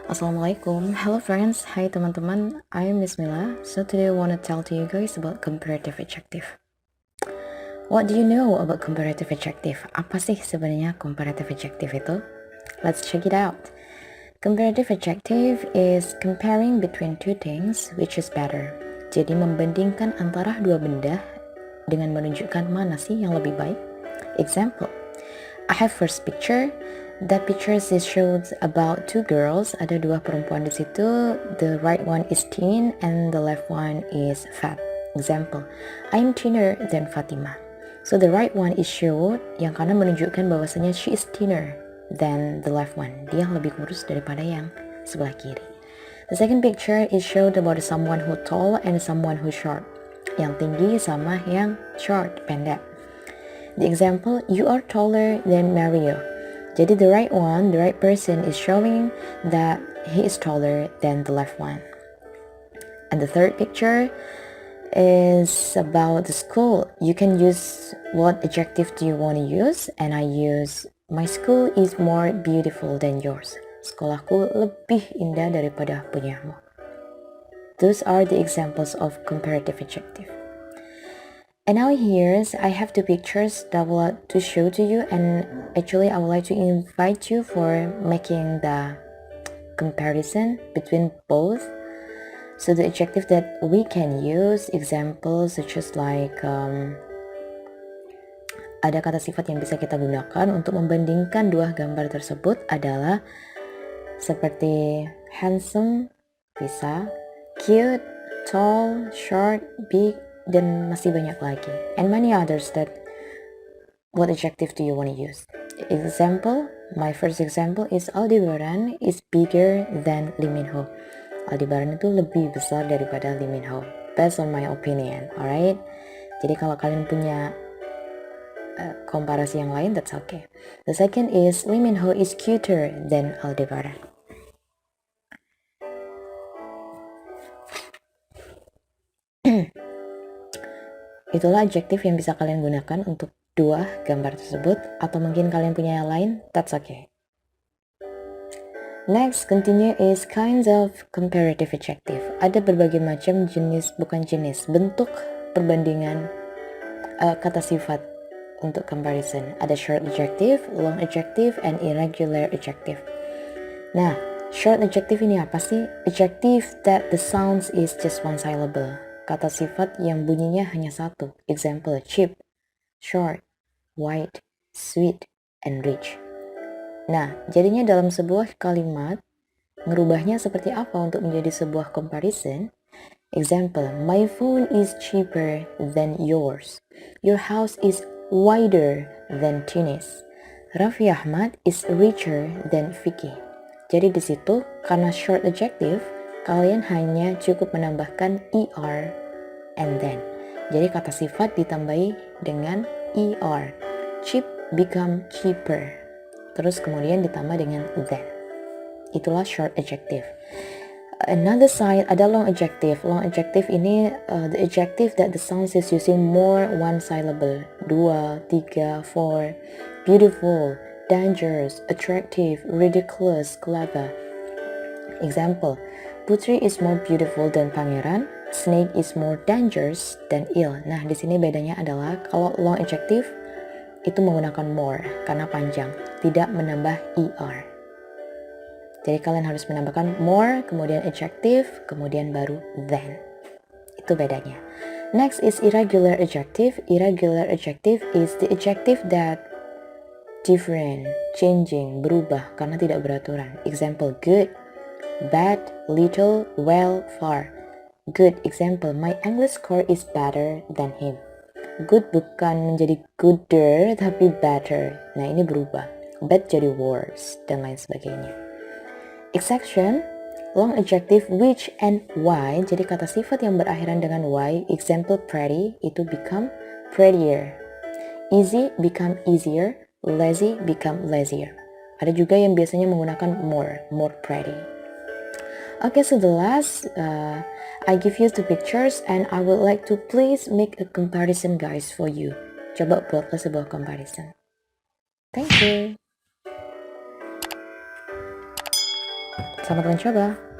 Assalamualaikum, hello friends, hai teman-teman, I'm Miss Mila. So today I want to tell to you guys about comparative adjective. What do you know about comparative adjective? Apa sih sebenarnya comparative adjective itu? Let's check it out. Comparative adjective is comparing between two things which is better. Jadi membandingkan antara dua benda dengan menunjukkan mana sih yang lebih baik. Example, I have first picture. That picture is shows about two girls. Ada dua perempuan di situ. The right one is thin and the left one is fat. Example, I am thinner than Fatima. So the right one is showed yang karena menunjukkan bahwasanya she is thinner than the left one. Dia lebih kurus daripada yang sebelah kiri. The second picture is showed about someone who tall and someone who short. Yang tinggi sama yang short, pendek. The example, you are taller than Mario. Jadi the right person is showing that he is taller than the left one. And the third picture is about the school. You can use what adjective do you want to use, and I use my school is more beautiful than yours. Sekolahku lebih indah daripada punyamu. Those are the examples of comparative adjective. And now here I have two pictures that I would like to show to you, and actually I would like to invite you for making the comparison between both. So the adjective that we can use, examples such as like ada kata sifat yang bisa kita gunakan untuk membandingkan dua gambar tersebut adalah seperti handsome, bisa, cute, tall, short, big, dan masih banyak lagi. And many others that what adjective do you want to use? Example, my first example is Aldebaran is bigger than Lee Min Ho. Aldebaran itu lebih besar daripada Lee Min Ho. Based on my opinion, alright? Jadi kalau kalian punya komparasi yang lain, that's okay. The second is Lee Min Ho is cuter than Aldebaran. Itulah adjektif yang bisa kalian gunakan untuk dua gambar tersebut, atau mungkin kalian punya yang lain, that's okay. Next, continue is kinds of comparative adjective. Ada berbagai macam bentuk perbandingan kata sifat untuk comparison. Ada short adjective, long adjective, and irregular adjective. Nah, short adjective ini apa sih? Adjective that the sounds is just one syllable. Kata sifat yang bunyinya hanya satu. Example, cheap, short, white, sweet, and rich. Nah, jadinya dalam sebuah kalimat, ngerubahnya seperti apa untuk menjadi sebuah comparison? Example, my phone is cheaper than yours. Your house is wider than Tina's. Raffi Ahmad is richer than Vicky. Jadi di situ, karena short adjective, kalian hanya cukup menambahkan er and then. Jadi kata sifat ditambahi dengan er. Cheap become cheaper. Terus kemudian ditambah dengan then. Itulah short adjective. Another side ada long adjective. Long adjective ini the adjective that the sound is using more one syllable. 2, 3, 4. Beautiful, dangerous, attractive, ridiculous, clever. Example, Putri is more beautiful than Pangeran. Snake is more dangerous than ill. Nah, di sini bedanya adalah kalau long adjective itu menggunakan more karena panjang, tidak menambah er. Jadi kalian harus menambahkan more, kemudian adjective, kemudian baru then. Itu bedanya. Next is irregular adjective. Irregular adjective is the adjective that different, changing, berubah karena tidak beraturan. Example, good, bad, little, well, far. Good example, my English score is better than him. Good bukan menjadi gooder tapi better. Nah, ini berubah. Bad jadi worse dan lain sebagainya. Exception, long adjective which and why. Jadi kata sifat yang berakhiran dengan why. Example, pretty itu become prettier. Easy become easier. Lazy become lazier. Ada juga yang biasanya menggunakan more pretty. Okay, so the last, I give you two pictures and I would like to please make a comparison guys for you. Coba buatlah sebuah comparison. Thank you. Selamat mencoba.